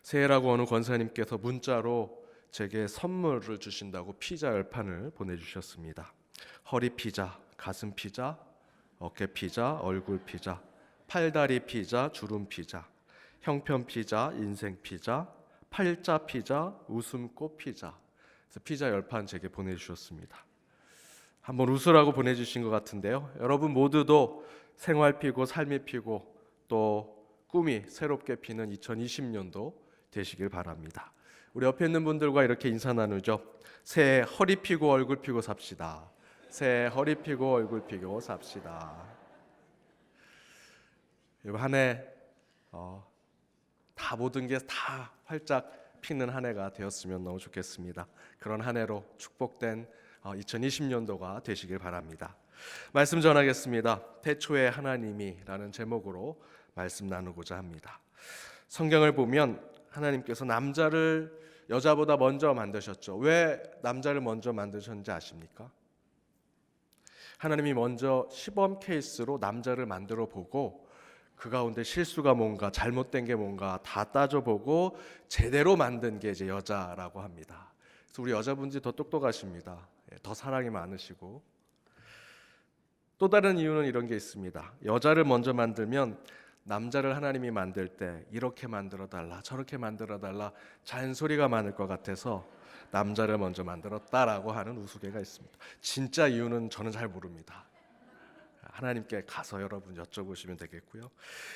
새해라고 어느 권사님께서 문자로 제게 선물을 주신다고 피자 10판을 보내주셨습니다. 허리 피자, 가슴 피자, 어깨 피자, 얼굴 피자, 팔다리 피자, 주름 피자, 형편 피자, 인생 피자, 팔자 피자, 웃음꽃 피자. 그래서 피자 10판 제게 보내주셨습니다. 한번 웃으라고 보내주신 것 같은데요. 여러분 모두도 생활 피고 삶이 피고 또 꿈이 새롭게 피는 2020년도 되시길 바랍니다. 우리 옆에 있는 분들과 이렇게 인사 나누죠. 새해 허리 피고 얼굴 피고 삽시다. 새해 허리 피고 얼굴 피고 삽시다. 한 해 다 모든 게 다 활짝 피는 한 해가 되었으면 너무 좋겠습니다. 그런 한 해로 축복된 2020년도가 되시길 바랍니다. 말씀 전하겠습니다. 태초에 하나님이라는 제목으로 말씀 나누고자 합니다. 성경을 보면 하나님께서 남자를 여자보다 먼저 만드셨죠. 왜 남자를 먼저 만드셨는지 아십니까? 하나님이 먼저 시범 케이스로 남자를 만들어 보고 그 가운데 실수가 뭔가 잘못된 게 뭔가 다 따져보고 제대로 만든 게 이제 여자라고 합니다. 그래서 우리 여자분들이 더 똑똑하십니다. 더 사랑이 많으시고 또 다른 이유는 이런 게 있습니다. 여자를 먼저 만들면 남자를 하나님이 만들 때 이렇게 만들어달라 저렇게 만들어달라 잔소리가 많을 것 같아서 남자를 먼저 만들었다라고 하는 우스개가 있습니다. 진짜 이유는 저는 잘 모릅니다. 하나님께 가서 여러분 여쭤보시면 되겠고요.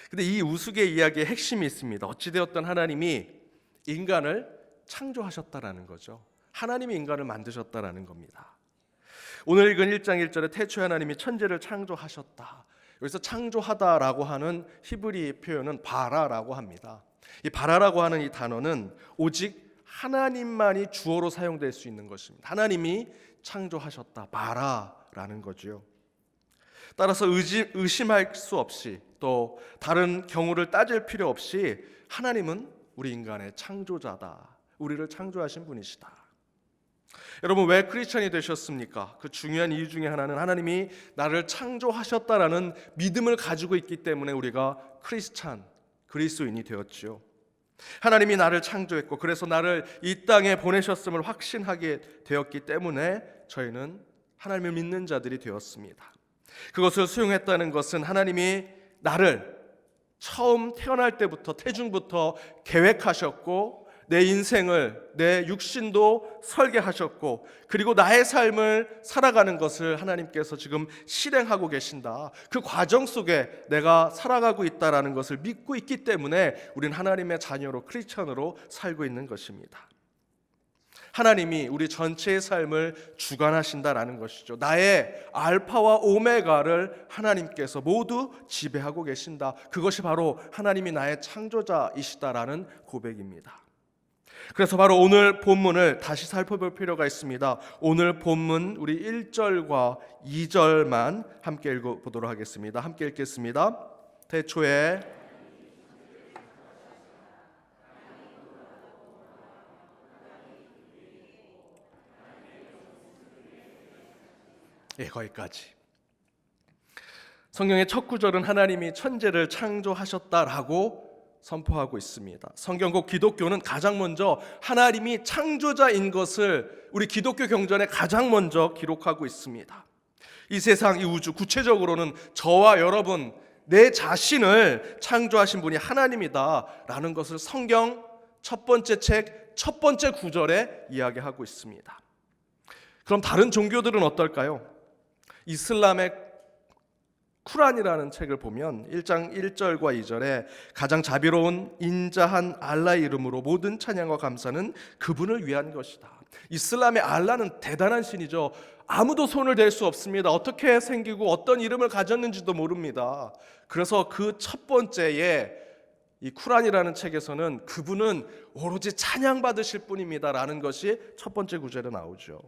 근데 이 우스개 이야기의 핵심이 있습니다. 어찌되었든 하나님이 인간을 창조하셨다라는 거죠. 하나님이 인간을 만드셨다라는 겁니다. 오늘 읽은 1장 1절에 태초에 하나님이 천지를 창조하셨다. 여기서 창조하다라고 하는 히브리 표현은 바라라고 합니다. 이 바라라고 하는 이 단어는 오직 하나님만이 주어로 사용될 수 있는 것입니다. 하나님이 창조하셨다. 바라라는 거죠. 따라서 의심할 수 없이 또 다른 경우를 따질 필요 없이 하나님은 우리 인간의 창조자다. 우리를 창조하신 분이시다. 여러분 왜 크리스천이 되셨습니까? 그 중요한 이유 중에 하나는 하나님이 나를 창조하셨다라는 믿음을 가지고 있기 때문에 우리가 크리스찬, 그리스도인이 되었지요. 하나님이 나를 창조했고 그래서 나를 이 땅에 보내셨음을 확신하게 되었기 때문에 저희는 하나님을 믿는 자들이 되었습니다. 그것을 수용했다는 것은 하나님이 나를 처음 태어날 때부터 태중부터 계획하셨고 내 인생을 내 육신도 설계하셨고 그리고 나의 삶을 살아가는 것을 하나님께서 지금 실행하고 계신다. 그 과정 속에 내가 살아가고 있다라는 것을 믿고 있기 때문에 우리는 하나님의 자녀로 크리스천으로 살고 있는 것입니다. 하나님이 우리 전체의 삶을 주관하신다라는 것이죠. 나의 알파와 오메가를 하나님께서 모두 지배하고 계신다. 그것이 바로 하나님이 나의 창조자이시다라는 고백입니다. 그래서 바로 오늘 본문을 다시 살펴볼 필요가 있습니다. 오늘 본문 우리 1절과 2절만 함께 읽어보도록 하겠습니다. 함께 읽겠습니다. 태초에 거기까지. 성경의 첫 구절은 하나님이 천지를 창조하셨다라고 선포하고 있습니다. 성경과 기독교는 가장 먼저 하나님이 창조자인 것을 우리 기독교 경전에 가장 먼저 기록하고 있습니다. 이 세상, 이 우주, 구체적으로는 저와 여러분, 내 자신을 창조하신 분이 하나님이다라는 것을 성경 첫 번째 책, 첫 번째 구절에 이야기하고 있습니다. 그럼 다른 종교들은 어떨까요? 이슬람의 쿠란이라는 책을 보면 1장 1절과 2절에 가장 자비로운 인자한 알라의 이름으로 모든 찬양과 감사는 그분을 위한 것이다. 이슬람의 알라는 대단한 신이죠. 아무도 손을 댈 수 없습니다. 어떻게 생기고 어떤 이름을 가졌는지도 모릅니다. 그래서 그 첫 번째에 이 쿠란이라는 책에서는 그분은 오로지 찬양받으실 분입니다라는 것이 첫 번째 구절에 나오죠.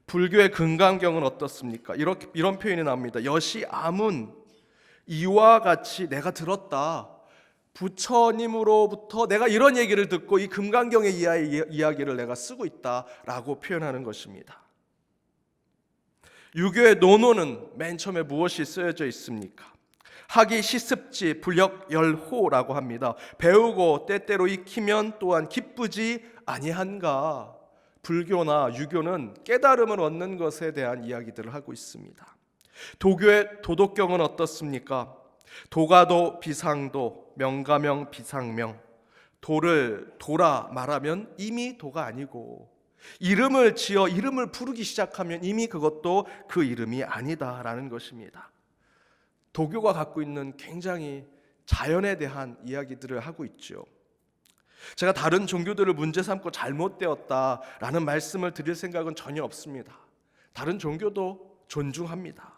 불교의 금강경은 어떻습니까? 이런 표현이 나옵니다. 여시 아문, 이와 같이 내가 들었다. 부처님으로부터 내가 이런 얘기를 듣고 이 금강경의 이야기를 내가 쓰고 있다라고 표현하는 것입니다. 유교의 논어는 맨 처음에 무엇이 쓰여져 있습니까? 학이 시습지 불역열호라고 합니다. 배우고 때때로 익히면 또한 기쁘지 아니한가. 불교나 유교는 깨달음을 얻는 것에 대한 이야기들을 하고 있습니다. 도교의 도덕경은 어떻습니까? 도가도 비상도, 명가명 비상명. 도를 도라 말하면 이미 도가 아니고, 이름을 지어 이름을 부르기 시작하면 이미 그것도 그 이름이 아니다라는 것입니다. 도교가 갖고 있는 굉장히 자연에 대한 이야기들을 하고 있죠. 제가 다른 종교들을 문제 삼고 잘못되었다라는 말씀을 드릴 생각은 전혀 없습니다. 다른 종교도 존중합니다.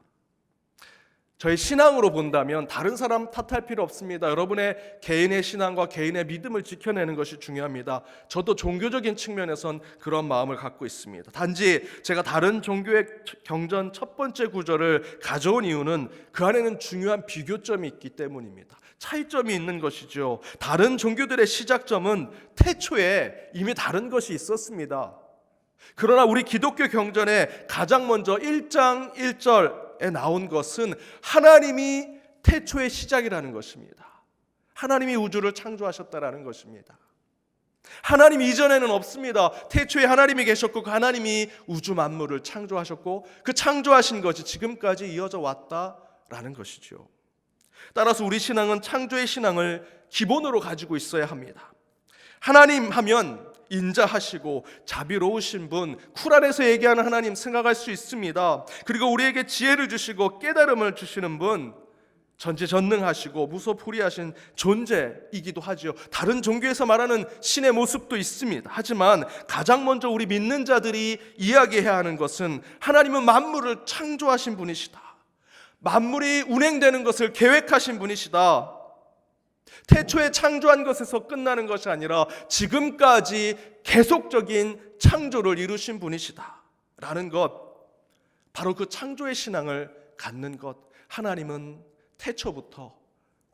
저희 신앙으로 본다면 다른 사람 탓할 필요 없습니다. 여러분의 개인의 신앙과 개인의 믿음을 지켜내는 것이 중요합니다. 저도 종교적인 측면에선 그런 마음을 갖고 있습니다. 단지 제가 다른 종교의 경전 첫 번째 구절을 가져온 이유는 그 안에는 중요한 비교점이 있기 때문입니다. 차이점이 있는 것이죠. 다른 종교들의 시작점은 태초에 이미 다른 것이 있었습니다. 그러나 우리 기독교 경전에 가장 먼저 1장 1절에 나온 것은 하나님이 태초의 시작이라는 것입니다. 하나님이 우주를 창조하셨다라는 것입니다. 하나님 이전에는 없습니다. 태초에 하나님이 계셨고 그 하나님이 우주 만물을 창조하셨고 그 창조하신 것이 지금까지 이어져 왔다라는 것이죠. 따라서 우리 신앙은 창조의 신앙을 기본으로 가지고 있어야 합니다. 하나님 하면 인자하시고 자비로우신 분, 쿨안에서 얘기하는 하나님 생각할 수 있습니다. 그리고 우리에게 지혜를 주시고 깨달음을 주시는 분, 전지전능하시고 무소불위하신 존재이기도 하죠. 다른 종교에서 말하는 신의 모습도 있습니다. 하지만 가장 먼저 우리 믿는 자들이 이야기해야 하는 것은 하나님은 만물을 창조하신 분이시다. 만물이 운행되는 것을 계획하신 분이시다. 태초에 창조한 것에서 끝나는 것이 아니라 지금까지 계속적인 창조를 이루신 분이시다 라는 것, 바로 그 창조의 신앙을 갖는 것. 하나님은 태초부터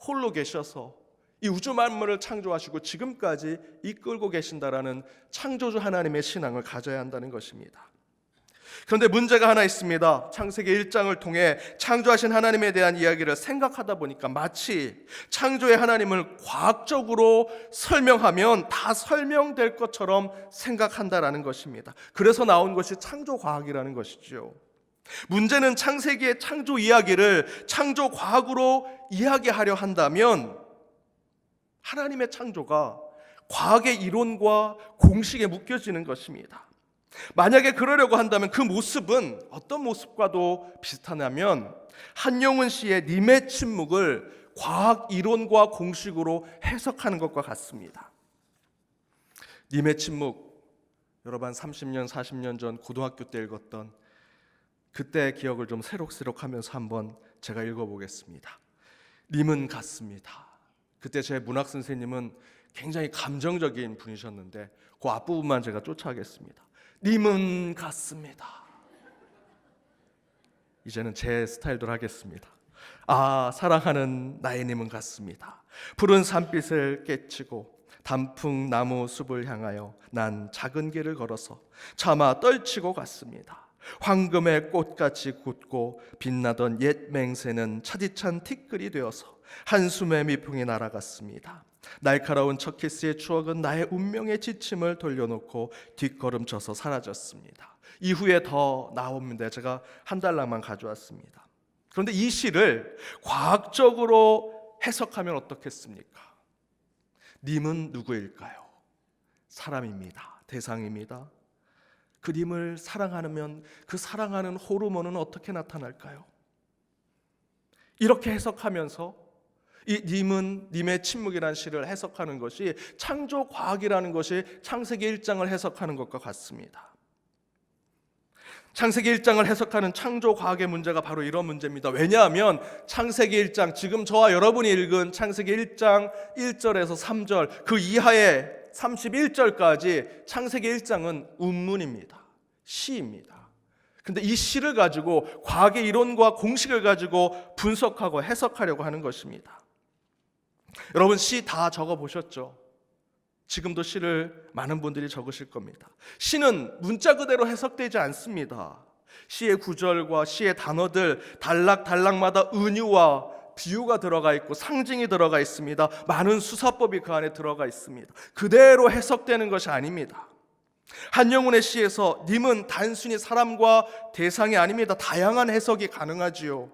홀로 계셔서 이 우주 만물을 창조하시고 지금까지 이끌고 계신다라는 창조주 하나님의 신앙을 가져야 한다는 것입니다. 그런데 문제가 하나 있습니다. 창세기 1장을 통해 창조하신 하나님에 대한 이야기를 생각하다 보니까 마치 창조의 하나님을 과학적으로 설명하면 다 설명될 것처럼 생각한다라는 것입니다. 그래서 나온 것이 창조과학이라는 것이죠. 문제는 창세기의 창조 이야기를 창조과학으로 이야기하려 한다면 하나님의 창조가 과학의 이론과 공식에 묶여지는 것입니다. 만약에 그러려고 한다면 그 모습은 어떤 모습과도 비슷하냐면 한용운 씨의 님의 침묵을 과학 이론과 공식으로 해석하는 것과 같습니다. 님의 침묵, 여러분 30년 40년 전 고등학교 때 읽었던 그때의 기억을 좀 새록새록하면서 한번 제가 읽어보겠습니다. 님은 같습니다. 그때 제 문학 선생님은 굉장히 감정적인 분이셨는데 그 앞부분만 제가 쫓아가겠습니다. 님은 같습니다. 이제는 제 스타일대로 하겠습니다. 아, 사랑하는 나의 님은 같습니다. 푸른 산빛을 깨치고 단풍 나무 숲을 향하여 난 작은 길을 걸어서 차마 떨치고 갔습니다. 황금의 꽃같이 굳고 빛나던 옛 맹세는 차디찬 티끌이 되어서 한숨의 미풍이 날아갔습니다. 날카로운 첫 키스의 추억은 나의 운명의 지침을 돌려놓고 뒷걸음쳐서 사라졌습니다. 이후에 더 나옵니다. 제가 한 달락만 가져왔습니다. 그런데 이 시를 과학적으로 해석하면 어떻겠습니까? 님은 누구일까요? 사람입니다. 대상입니다. 그 님을 사랑하면 그 사랑하는 호르몬은 어떻게 나타날까요? 이렇게 해석하면서 이 님은 님의 침묵이라는 시를 해석하는 것이 창조과학이라는 것이 창세기 1장을 해석하는 것과 같습니다. 창세기 1장을 해석하는 창조과학의 문제가 바로 이런 문제입니다. 왜냐하면 창세기 1장, 지금 저와 여러분이 읽은 창세기 1장 1절에서 3절 그 이하의 31절까지 창세기 1장은 운문입니다. 시입니다. 근데 이 시를 가지고 과학의 이론과 공식을 가지고 분석하고 해석하려고 하는 것입니다. 여러분 시 다 적어보셨죠? 지금도 시를 많은 분들이 적으실 겁니다. 시는 문자 그대로 해석되지 않습니다. 시의 구절과 시의 단어들 달락달락마다 은유와 비유가 들어가 있고 상징이 들어가 있습니다. 많은 수사법이 그 안에 들어가 있습니다. 그대로 해석되는 것이 아닙니다. 한영훈의 시에서 님은 단순히 사람과 대상이 아닙니다. 다양한 해석이 가능하지요.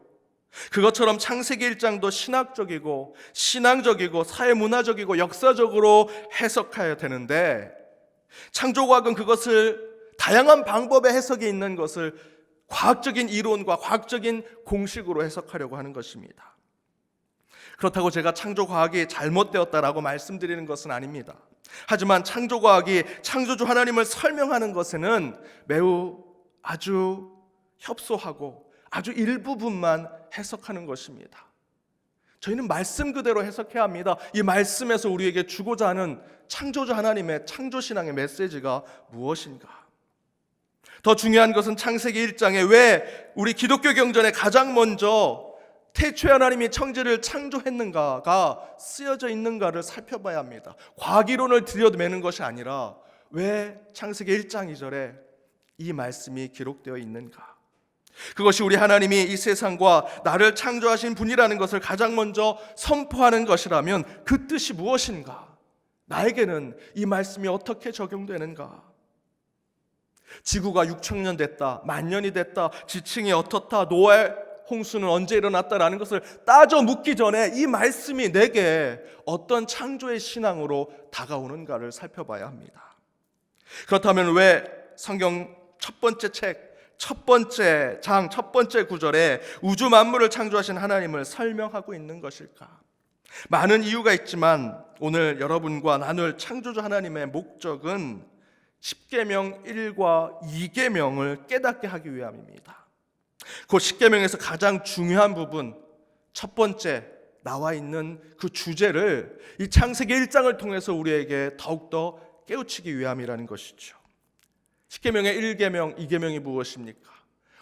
그것처럼 창세기 1장도 신학적이고 신앙적이고 사회문화적이고 역사적으로 해석해야 되는데, 창조과학은 그것을 다양한 방법의 해석이 있는 것을 과학적인 이론과 과학적인 공식으로 해석하려고 하는 것입니다. 그렇다고 제가 창조과학이 잘못되었다라고 말씀드리는 것은 아닙니다. 하지만 창조과학이 창조주 하나님을 설명하는 것에는 매우 아주 협소하고 아주 일부분만 해석하는 것입니다. 저희는 말씀 그대로 해석해야 합니다. 이 말씀에서 우리에게 주고자 하는 창조주 하나님의 창조신앙의 메시지가 무엇인가? 더 중요한 것은 창세기 1장에 왜 우리 기독교 경전에 가장 먼저 태초에 하나님이 천지를 창조했는가가 쓰여져 있는가를 살펴봐야 합니다. 과학이론을 들여매는 것이 아니라 왜 창세기 1장 2절에 이 말씀이 기록되어 있는가? 그것이 우리 하나님이 이 세상과 나를 창조하신 분이라는 것을 가장 먼저 선포하는 것이라면 그 뜻이 무엇인가? 나에게는 이 말씀이 어떻게 적용되는가? 지구가 6천년 됐다, 만년이 됐다, 지층이 어떻다, 노아의 홍수는 언제 일어났다라는 것을 따져 묻기 전에 이 말씀이 내게 어떤 창조의 신앙으로 다가오는가를 살펴봐야 합니다. 그렇다면 왜 성경 첫 번째 책, 첫 번째 장, 첫 번째 구절에 우주 만물을 창조하신 하나님을 설명하고 있는 것일까? 많은 이유가 있지만 오늘 여러분과 나눌 창조주 하나님의 목적은 십계명 1과 2계명을 깨닫게 하기 위함입니다. 그 십계명에서 가장 중요한 부분, 첫 번째 나와 있는 그 주제를 이 창세기 1장을 통해서 우리에게 더욱더 깨우치기 위함이라는 것이죠. 십계명의 1계명, 2계명이 무엇입니까?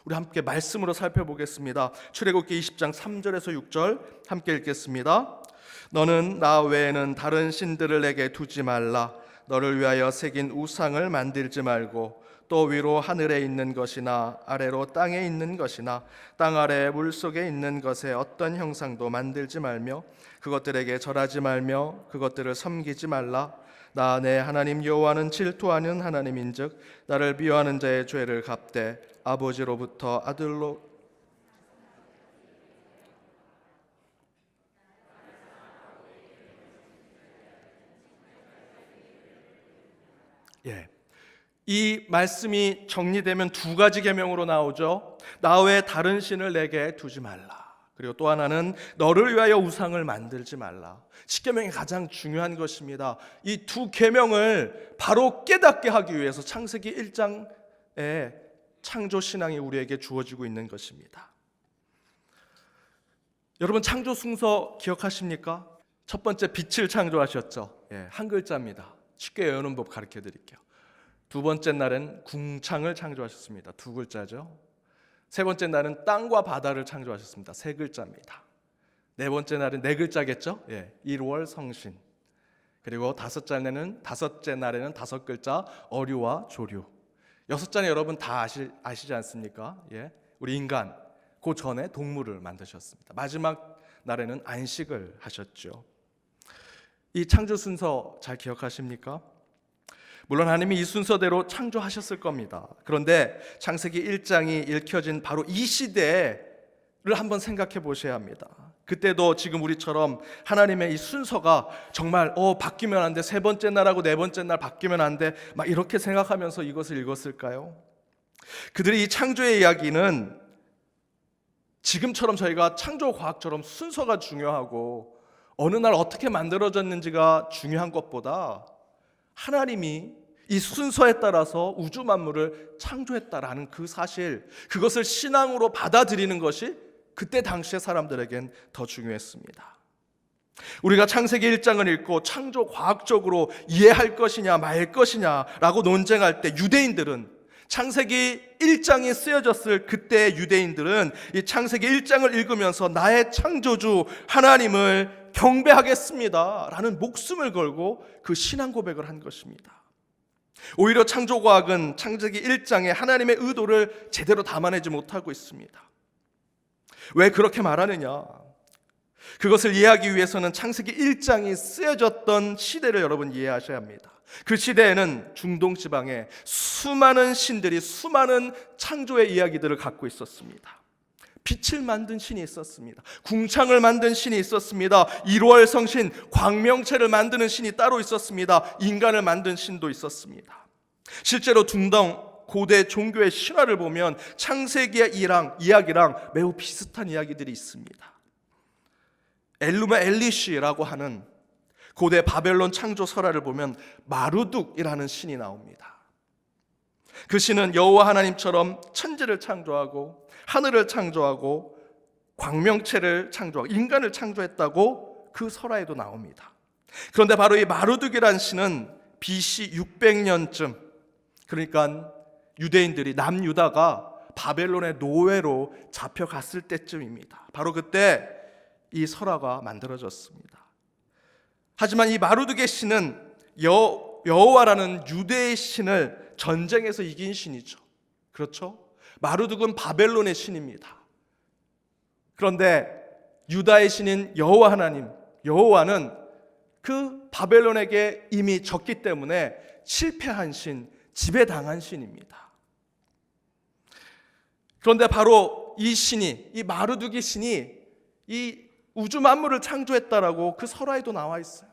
우리 함께 말씀으로 살펴보겠습니다. 출애굽기 20장 3절에서 6절 함께 읽겠습니다. 너는 나 외에는 다른 신들을 내게 두지 말라. 너를 위하여 새긴 우상을 만들지 말고 또 위로 하늘에 있는 것이나 아래로 땅에 있는 것이나 땅 아래 물속에 있는 것에 어떤 형상도 만들지 말며 그것들에게 절하지 말며 그것들을 섬기지 말라. 나 내 하나님 여호와는 질투하는 하나님인즉 나를 미워하는 자의 죄를 갚되 아버지로부터 아들로 이 말씀이 정리되면 두 가지 계명으로 나오죠. 나 외에 다른 신을 내게 두지 말라. 그리고 또 하나는 너를 위하여 우상을 만들지 말라. 십계명이 가장 중요한 것입니다. 이 두 계명을 바로 깨닫게 하기 위해서 창세기 1장에 창조 신앙이 우리에게 주어지고 있는 것입니다. 여러분 창조 순서 기억하십니까? 첫 번째 빛을 창조하셨죠. 한 글자입니다. 쉽게 외우는 법 가르쳐 드릴게요. 두 번째 날은 궁창을 창조하셨습니다. 두 글자죠. 세 번째 날은 땅과 바다를 창조하셨습니다. 세 글자입니다. 네 번째 날은 네 글자겠죠. 일월 성신. 그리고 다섯째 날에는 다섯 글자 어류와 조류. 여섯째는 여러분 다 아시지 않습니까? 우리 인간, 그 전에 동물을 만드셨습니다. 마지막 날에는 안식을 하셨죠. 이 창조 순서 잘 기억하십니까? 물론 하나님이 이 순서대로 창조하셨을 겁니다. 그런데 창세기 1장이 읽혀진 바로 이 시대를 한번 생각해 보셔야 합니다. 그때도 지금 우리처럼 하나님의 이 순서가 정말 바뀌면 안 돼, 세 번째 날하고 네 번째 날 바뀌면 안 돼, 막 이렇게 생각하면서 이것을 읽었을까요? 그들의 이 창조의 이야기는 지금처럼 저희가 창조과학처럼 순서가 중요하고 어느 날 어떻게 만들어졌는지가 중요한 것보다 하나님이 이 순서에 따라서 우주 만물을 창조했다라는 그 사실, 그것을 신앙으로 받아들이는 것이 그때 당시의 사람들에겐 더 중요했습니다. 우리가 창세기 1장을 읽고 창조 과학적으로 이해할 것이냐 말 것이냐라고 논쟁할 때 유대인들은 창세기 1장이 쓰여졌을 그때 유대인들은 이 창세기 1장을 읽으면서 나의 창조주 하나님을 경배하겠습니다 라는 목숨을 걸고 그 신앙 고백을 한 것입니다. 오히려 창조과학은 창세기 1장에 하나님의 의도를 제대로 담아내지 못하고 있습니다. 왜 그렇게 말하느냐? 그것을 이해하기 위해서는 창세기 1장이 쓰여졌던 시대를 여러분 이해하셔야 합니다. 그 시대에는 중동 지방에 수많은 신들이 수많은 창조의 이야기들을 갖고 있었습니다. 빛을 만든 신이 있었습니다. 궁창을 만든 신이 있었습니다. 1월 성신, 광명체를 만드는 신이 따로 있었습니다. 인간을 만든 신도 있었습니다. 실제로 중동 고대 종교의 신화를 보면 창세기의 이야기랑 매우 비슷한 이야기들이 있습니다. 엘루마 엘리시라고 하는 고대 바벨론 창조 설화를 보면 마루둑이라는 신이 나옵니다. 그 신은 여호와 하나님처럼 천지를 창조하고 하늘을 창조하고 광명체를 창조하고 인간을 창조했다고 그 설화에도 나옵니다. 그런데 바로 이 마루둑이라는 신은 BC 600년쯤, 그러니까 유대인들이 남유다가 바벨론의 노예로 잡혀갔을 때쯤입니다. 바로 그때 이 설화가 만들어졌습니다. 하지만 이 마루둑의 신은 여호와라는 유대의 신을 전쟁에서 이긴 신이죠. 그렇죠? 마루둑은 바벨론의 신입니다. 그런데 유다의 신인 여호와 하나님, 여호와는 그 바벨론에게 이미 졌기 때문에 실패한 신, 지배당한 신입니다. 그런데 바로 이 신이, 이 마루둑의 신이 이 우주 만물을 창조했다라고 그 설화에도 나와 있어요.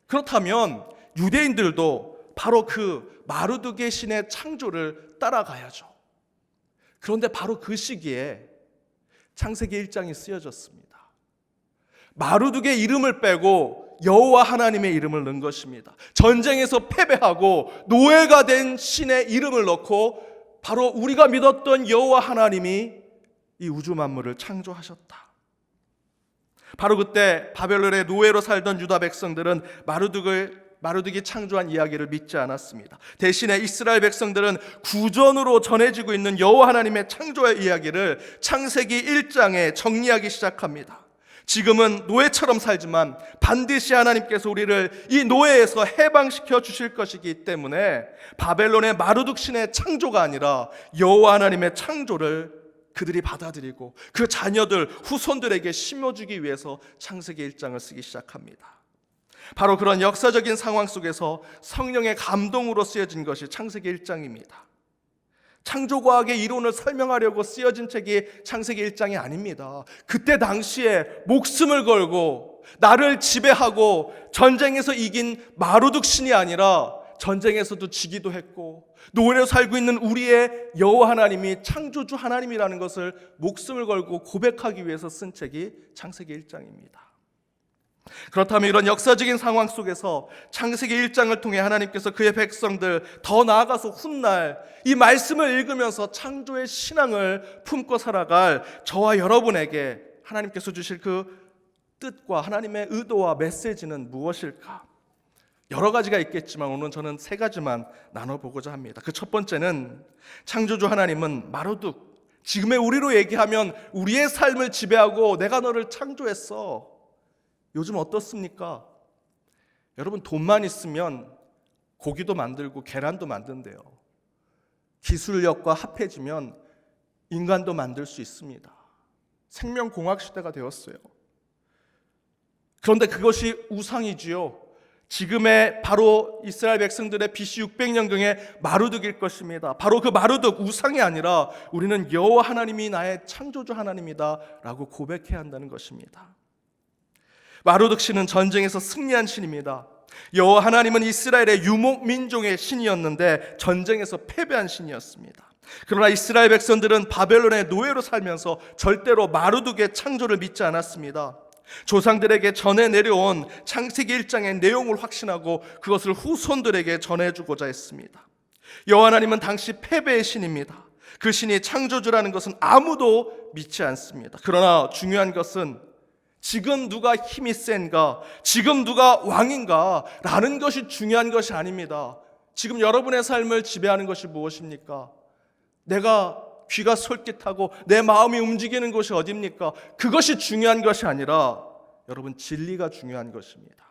그렇다면 유대인들도 바로 그 마루둑의 신의 창조를 따라가야죠. 그런데 바로 그 시기에 창세기 1장이 쓰여졌습니다. 마루둑의 이름을 빼고 여호와 하나님의 이름을 넣은 것입니다. 전쟁에서 패배하고 노예가 된 신의 이름을 넣고 바로 우리가 믿었던 여호와 하나님이 이 우주 만물을 창조하셨다. 바로 그때 바벨론의 노예로 살던 유다 백성들은 마루둑이 창조한 이야기를 믿지 않았습니다. 대신에 이스라엘 백성들은 구전으로 전해지고 있는 여호와 하나님의 창조의 이야기를 창세기 1장에 정리하기 시작합니다. 지금은 노예처럼 살지만 반드시 하나님께서 우리를 이 노예에서 해방시켜 주실 것이기 때문에 바벨론의 마루둑 신의 창조가 아니라 여호와 하나님의 창조를 그들이 받아들이고 그 자녀들, 후손들에게 심어주기 위해서 창세기 1장을 쓰기 시작합니다. 바로 그런 역사적인 상황 속에서 성령의 감동으로 쓰여진 것이 창세기 1장입니다. 창조과학의 이론을 설명하려고 쓰여진 책이 창세기 1장이 아닙니다. 그때 당시에 목숨을 걸고 나를 지배하고 전쟁에서 이긴 마루둑 신이 아니라 전쟁에서도 지기도 했고 노예로 살고 있는 우리의 여호와 하나님이 창조주 하나님이라는 것을 목숨을 걸고 고백하기 위해서 쓴 책이 창세기 1장입니다. 그렇다면 이런 역사적인 상황 속에서 창세기 1장을 통해 하나님께서 그의 백성들, 더 나아가서 훗날 이 말씀을 읽으면서 창조의 신앙을 품고 살아갈 저와 여러분에게 하나님께서 주실 그 뜻과 하나님의 의도와 메시지는 무엇일까? 여러 가지가 있겠지만 오늘 저는 세 가지만 나눠보고자 합니다. 그 첫 번째는 창조주 하나님은 마루둑, 지금의 우리로 얘기하면 우리의 삶을 지배하고 내가 너를 창조했어. 요즘 어떻습니까? 여러분 돈만 있으면 고기도 만들고 계란도 만든대요. 기술력과 합해지면 인간도 만들 수 있습니다. 생명공학 시대가 되었어요. 그런데 그것이 우상이지요. 지금의 바로 이스라엘 백성들의 BC 600년경의 마루둑일 것입니다. 바로 그 마루둑 우상이 아니라 우리는 여호와 하나님이 나의 창조주 하나님이다 라고 고백해야 한다는 것입니다. 마루둑 신은 전쟁에서 승리한 신입니다. 여호와 하나님은 이스라엘의 유목 민족의 신이었는데 전쟁에서 패배한 신이었습니다. 그러나 이스라엘 백성들은 바벨론의 노예로 살면서 절대로 마루둑의 창조를 믿지 않았습니다. 조상들에게 전해 내려온 창세기 1장의 내용을 확신하고 그것을 후손들에게 전해주고자 했습니다. 여호와 하나님은 당시 패배의 신입니다. 그 신이 창조주라는 것은 아무도 믿지 않습니다. 그러나 중요한 것은 지금 누가 힘이 센가, 지금 누가 왕인가 라는 것이 중요한 것이 아닙니다. 지금 여러분의 삶을 지배하는 것이 무엇입니까? 내가 귀가 솔깃하고 내 마음이 움직이는 것이 어디입니까? 그것이 중요한 것이 아니라 여러분 진리가 중요한 것입니다.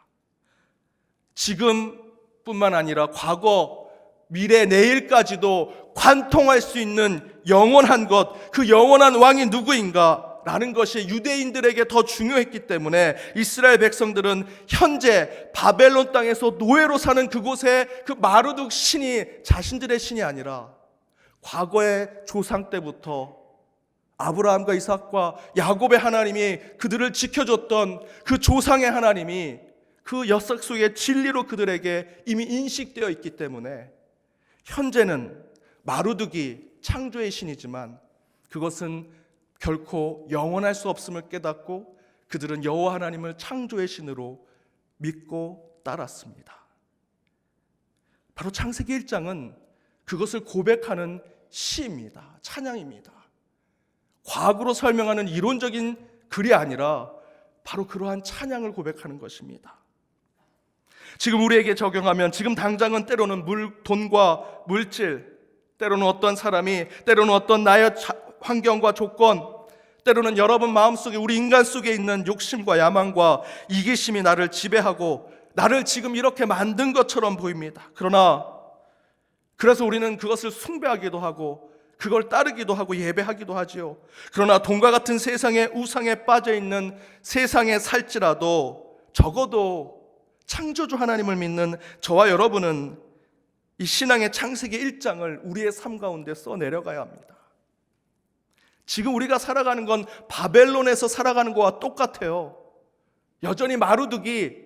지금뿐만 아니라 과거, 미래, 내일까지도 관통할 수 있는 영원한 것, 그 영원한 왕이 누구인가? 라는 것이 유대인들에게 더 중요했기 때문에 이스라엘 백성들은 현재 바벨론 땅에서 노예로 사는 그곳에 그 마르둑 신이 자신들의 신이 아니라 과거의 조상 때부터 아브라함과 이삭과 야곱의 하나님이 그들을 지켜줬던 그 조상의 하나님이 그 역사 속의 진리로 그들에게 이미 인식되어 있기 때문에 현재는 마르둑이 창조의 신이지만 그것은 결코 영원할 수 없음을 깨닫고 그들은 여호와 하나님을 창조의 신으로 믿고 따랐습니다. 바로 창세기 1장은 그것을 고백하는 시입니다. 찬양입니다. 과학으로 설명하는 이론적인 글이 아니라 바로 그러한 찬양을 고백하는 것입니다. 지금 우리에게 적용하면 지금 당장은 때로는 돈과 물질, 때로는 어떤 사람이, 때로는 어떤 나의 환경과 조건, 때로는 여러분 마음속에 우리 인간 속에 있는 욕심과 야망과 이기심이 나를 지배하고 나를 지금 이렇게 만든 것처럼 보입니다. 그래서 우리는 그것을 숭배하기도 하고 그걸 따르기도 하고 예배하기도 하지요. 그러나 돈과 같은 세상의 우상에 빠져있는 세상에 살지라도 적어도 창조주 하나님을 믿는 저와 여러분은 이 신앙의 창세기 1장을 우리의 삶 가운데 써내려가야 합니다. 지금 우리가 살아가는 건 바벨론에서 살아가는 것과 똑같아요. 여전히 마르둑이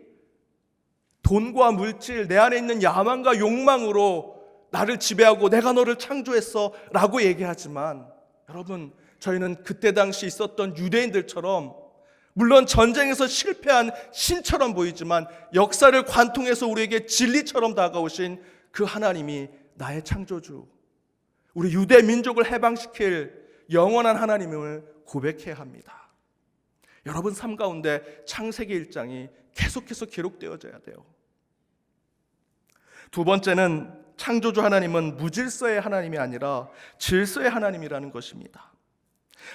돈과 물질, 내 안에 있는 야망과 욕망으로 나를 지배하고 내가 너를 창조했어 라고 얘기하지만 여러분, 저희는 그때 당시 있었던 유대인들처럼 물론 전쟁에서 실패한 신처럼 보이지만 역사를 관통해서 우리에게 진리처럼 다가오신 그 하나님이 나의 창조주, 우리 유대 민족을 해방시킬 영원한 하나님을 고백해야 합니다. 여러분 삶 가운데 창세기 1장이 계속해서 기록되어져야 돼요. 두 번째는 창조주 하나님은 무질서의 하나님이 아니라 질서의 하나님이라는 것입니다.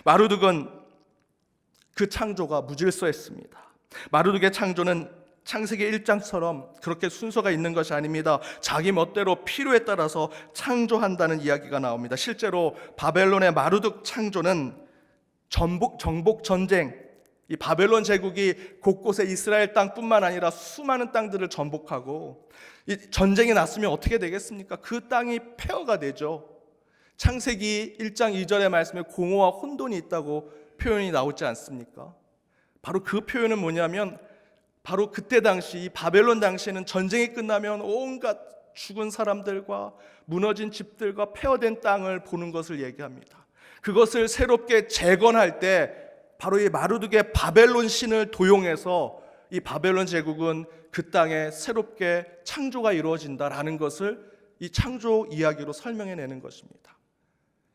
마르둑은 그 창조가 무질서했습니다. 마르둑의 창조는 창세기 1장처럼 그렇게 순서가 있는 것이 아닙니다. 자기 멋대로 필요에 따라서 창조한다는 이야기가 나옵니다. 실제로 바벨론의 마르둑 창조는 정복 전쟁, 이 바벨론 제국이 곳곳에 이스라엘 땅뿐만 아니라 수많은 땅들을 정복하고 이 전쟁이 났으면 어떻게 되겠습니까? 그 땅이 폐허가 되죠. 창세기 1장 2절의 말씀에 공허와 혼돈이 있다고 표현이 나오지 않습니까? 바로 그 표현은 뭐냐면 바로 그때 당시 바벨론 당시에는 전쟁이 끝나면 온갖 죽은 사람들과 무너진 집들과 폐허된 땅을 보는 것을 얘기합니다. 그것을 새롭게 재건할 때 바로 이 마르둑의 바벨론 신을 도용해서 이 바벨론 제국은 그 땅에 새롭게 창조가 이루어진다라는 것을 이 창조 이야기로 설명해내는 것입니다.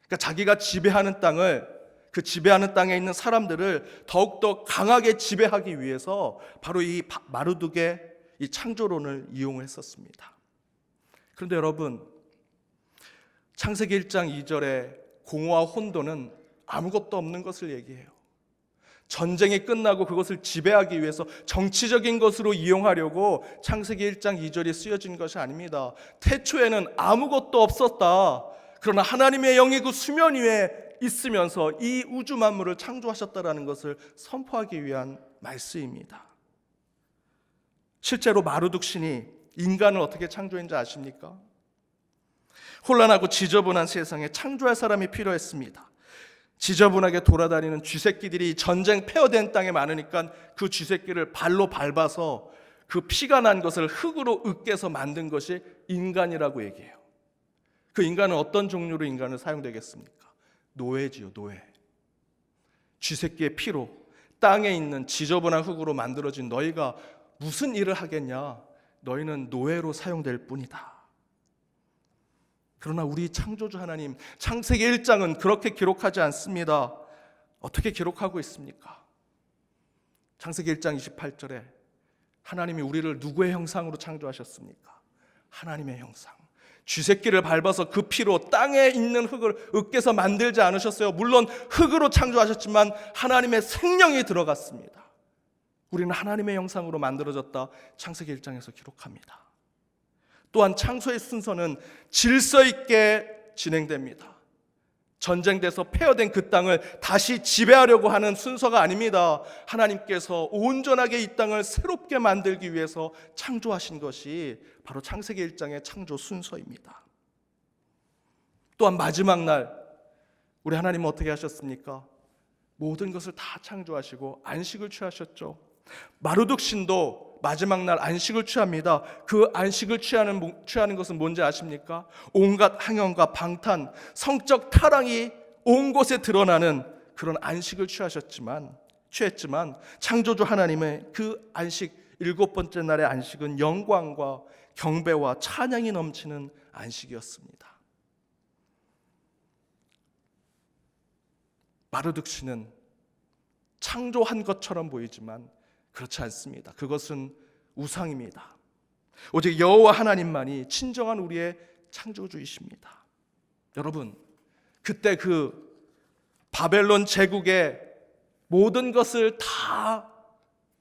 그러니까 자기가 지배하는 땅을, 그 지배하는 땅에 있는 사람들을 더욱더 강하게 지배하기 위해서 바로 이 마르둑의 이 창조론을 이용했었습니다. 그런데 여러분, 창세기 1장 2절에 공허와 혼돈은 아무것도 없는 것을 얘기해요. 전쟁이 끝나고 그것을 지배하기 위해서 정치적인 것으로 이용하려고 창세기 1장 2절이 쓰여진 것이 아닙니다. 태초에는 아무것도 없었다. 그러나 하나님의 영이 그 수면 위에 있으면서 이 우주 만물을 창조하셨다라는 것을 선포하기 위한 말씀입니다. 실제로 마르둑 신이 인간을 어떻게 창조했는지 아십니까? 혼란하고 지저분한 세상에 창조할 사람이 필요했습니다. 지저분하게 돌아다니는 쥐새끼들이 전쟁 폐허된 땅에 많으니까 그 쥐새끼를 발로 밟아서 그 피가 난 것을 흙으로 으깨서 만든 것이 인간이라고 얘기해요. 그 인간은 어떤 종류로 인간을 사용되겠습니까? 노예지요, 노예. 쥐새끼의 피로 땅에 있는 지저분한 흙으로 만들어진 너희가 무슨 일을 하겠냐? 너희는 노예로 사용될 뿐이다. 그러나 우리 창조주 하나님, 창세기 1장은 그렇게 기록하지 않습니다. 어떻게 기록하고 있습니까? 창세기 1장 28절에 하나님이 우리를 누구의 형상으로 창조하셨습니까? 하나님의 형상. 쥐새끼를 밟아서 그 피로 땅에 있는 흙을 으깨서 만들지 않으셨어요. 물론 흙으로 창조하셨지만 하나님의 생명이 들어갔습니다. 우리는 하나님의 형상으로 만들어졌다. 창세기 1장에서 기록합니다. 또한 창조의 순서는 질서 있게 진행됩니다. 전쟁돼서 폐허된 그 땅을 다시 지배하려고 하는 순서가 아닙니다. 하나님께서 온전하게 이 땅을 새롭게 만들기 위해서 창조하신 것이 바로 창세기 1장의 창조 순서입니다. 또한 마지막 날 우리 하나님은 어떻게 하셨습니까? 모든 것을 다 창조하시고 안식을 취하셨죠. 마르둑 신도 마지막 날 안식을 취합니다. 그 안식을 취하는 것은 뭔지 아십니까? 온갖 항영과 방탄, 성적 타락이 온 곳에 드러나는 그런 안식을 취했지만 창조주 하나님의 그 안식, 7번째 날의 안식은 영광과 경배와 찬양이 넘치는 안식이었습니다. 마르둑 신은 창조한 것처럼 보이지만 그렇지 않습니다. 그것은 우상입니다. 오직 여호와 하나님만이 진정한 우리의 창조주이십니다. 여러분, 그때 그 바벨론 제국의 모든 것을 다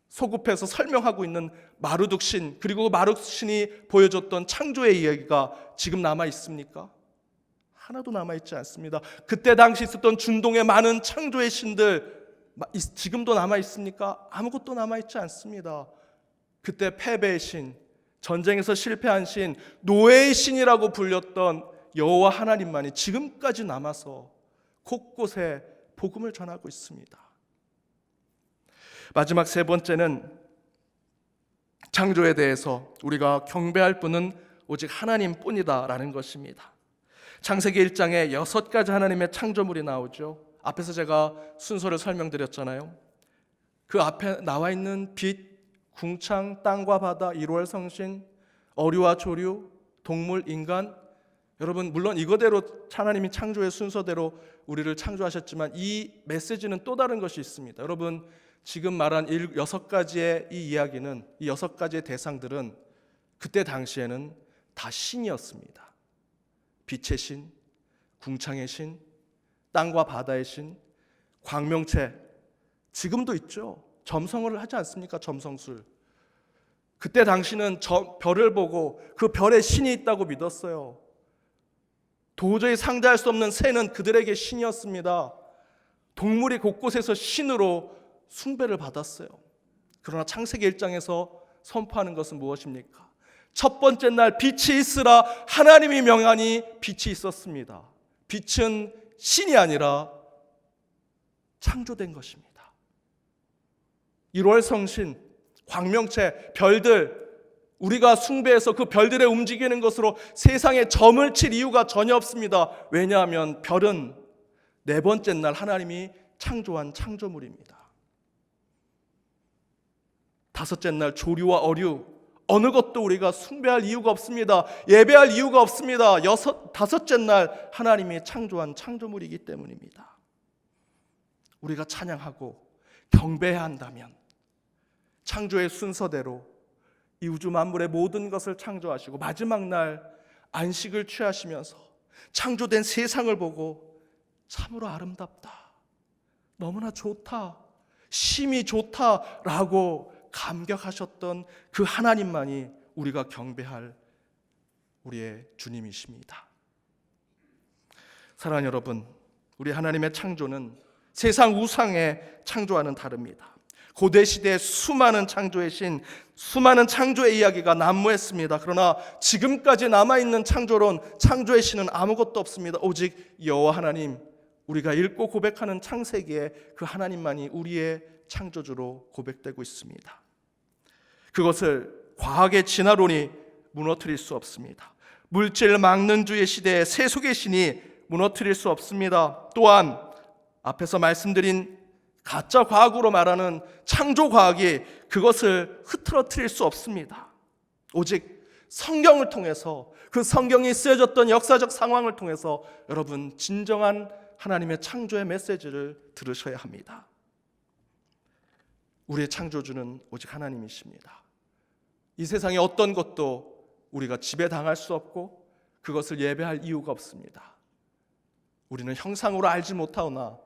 소급해서 설명하고 있는 마르둑 신, 그리고 마르둑 신이 보여줬던 창조의 이야기가 지금 남아 있습니까? 하나도 남아있지 않습니다. 그때 당시 있었던 중동의 많은 창조의 신들 지금도 남아있습니까? 아무것도 남아있지 않습니다. 그때 패배의 신, 전쟁에서 실패한 신, 노예의 신이라고 불렸던 여호와 하나님만이 지금까지 남아서 곳곳에 복음을 전하고 있습니다. 마지막 세 번째는 창조에 대해서 우리가 경배할 분은 오직 하나님뿐이다라는 것입니다. 창세기 1장에 6가지 하나님의 창조물이 나오죠. 앞에서 제가 순서를 설명드렸잖아요. 그 앞에 나와 있는 빛, 궁창, 땅과 바다, 일월성신, 어류와 조류, 동물, 인간. 여러분, 물론 이거대로 하나님이 창조의 순서대로 우리를 창조하셨지만 이 메시지는 또 다른 것이 있습니다. 여러분, 지금 말한 6가지의 이 이야기는, 이 6가지의 대상들은 그때 당시에는 다 신이었습니다. 빛의 신, 궁창의 신, 땅과 바다의 신, 광명체, 지금도 있죠. 점성을 하지 않습니까? 점성술. 그때 당시는 별을 보고 그 별에 신이 있다고 믿었어요. 도저히 상대할 수 없는 새는 그들에게 신이었습니다. 동물이 곳곳에서 신으로 숭배를 받았어요. 그러나 창세기 1장에서 선포하는 것은 무엇입니까? 첫 번째 날 빛이 있으라 하나님이 명하니 빛이 있었습니다. 빛은 신이 아니라 창조된 것입니다. 일월성신, 광명체, 별들, 우리가 숭배해서 그 별들에 움직이는 것으로 세상에 점을 칠 이유가 전혀 없습니다. 왜냐하면 별은 4번째 날 하나님이 창조한 창조물입니다. 5째 날 조류와 어류, 어느 것도 우리가 숭배할 이유가 없습니다. 예배할 이유가 없습니다. 5째 날 하나님이 창조한 창조물이기 때문입니다. 우리가 찬양하고 경배해야 한다면 창조의 순서대로 이 우주 만물의 모든 것을 창조하시고 마지막 날 안식을 취하시면서 창조된 세상을 보고 참으로 아름답다, 너무나 좋다, 심히 좋다라고 감격하셨던 그 하나님만이 우리가 경배할 우리의 주님이십니다. 사랑하는 여러분, 우리 하나님의 창조는 세상 우상의 창조와는 다릅니다. 고대 시대의 수많은 창조의 신, 수많은 창조의 이야기가 난무했습니다. 그러나 지금까지 남아있는 창조론, 창조의 신은 아무것도 없습니다. 오직 여호와 하나님, 우리가 읽고 고백하는 창세기에 그 하나님만이 우리의 창조주로 고백되고 있습니다. 그것을 과학의 진화론이 무너뜨릴 수 없습니다. 물질 망능주의 시대의 세속의 신이 무너뜨릴 수 없습니다. 또한 앞에서 말씀드린 가짜 과학으로 말하는 창조 과학이 그것을 흐트러뜨릴 수 없습니다. 오직 성경을 통해서, 그 성경이 쓰여졌던 역사적 상황을 통해서 여러분 진정한 하나님의 창조의 메시지를 들으셔야 합니다. 우리의 창조주는 오직 하나님이십니다. 이 세상의 어떤 것도 우리가 지배당할 수 없고 그것을 예배할 이유가 없습니다. 우리는 형상으로 알지 못하오나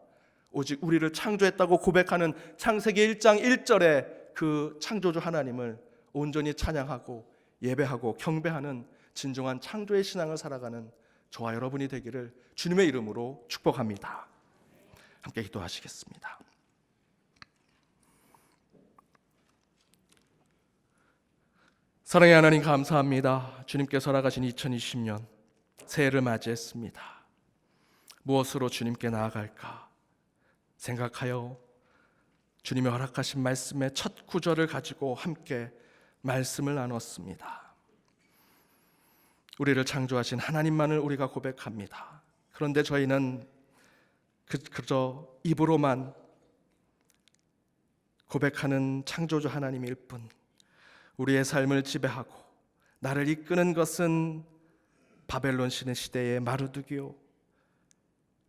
오직 우리를 창조했다고 고백하는 창세기 1장 1절의 그 창조주 하나님을 온전히 찬양하고 예배하고 경배하는 진정한 창조의 신앙을 살아가는 저와 여러분이 되기를 주님의 이름으로 축복합니다. 함께 기도하시겠습니다. 사랑의 하나님, 감사합니다. 주님께서 나가신 2020년 새해를 맞이했습니다. 무엇으로 주님께 나아갈까 생각하여 주님이 허락하신 말씀의 첫 구절을 가지고 함께 말씀을 나눴습니다. 우리를 창조하신 하나님만을 우리가 고백합니다. 그런데 저희는 그저 입으로만 고백하는 창조주 하나님일 뿐, 우리의 삶을 지배하고 나를 이끄는 것은 바벨론 신의 시대의 마르두기요,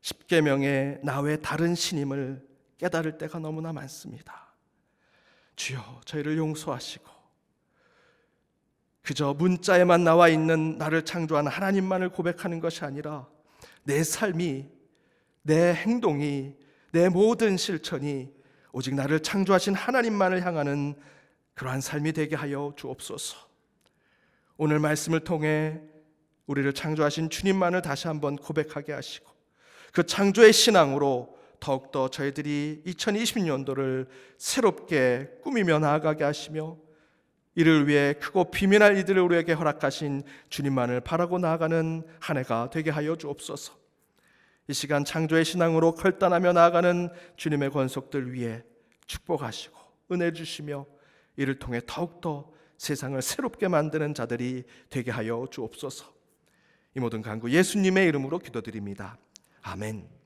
십계명의 나 외 다른 신임을 깨달을 때가 너무나 많습니다. 주여, 저희를 용서하시고 그저 문자에만 나와 있는 나를 창조한 하나님만을 고백하는 것이 아니라 내 삶이, 내 행동이, 내 모든 실천이 오직 나를 창조하신 하나님만을 향하는 그러한 삶이 되게 하여 주옵소서. 오늘 말씀을 통해 우리를 창조하신 주님만을 다시 한번 고백하게 하시고 그 창조의 신앙으로 더욱더 저희들이 2020년도를 새롭게 꾸미며 나아가게 하시며 이를 위해 크고 비밀한 이들을 우리에게 허락하신 주님만을 바라고 나아가는 한 해가 되게 하여 주옵소서. 이 시간 창조의 신앙으로 결단하며 나아가는 주님의 권속들 위해 축복하시고 은혜 주시며 이를 통해 더욱더 세상을 새롭게 만드는 자들이 되게 하여 주옵소서. 이 모든 간구 예수님의 이름으로 기도드립니다. 아멘.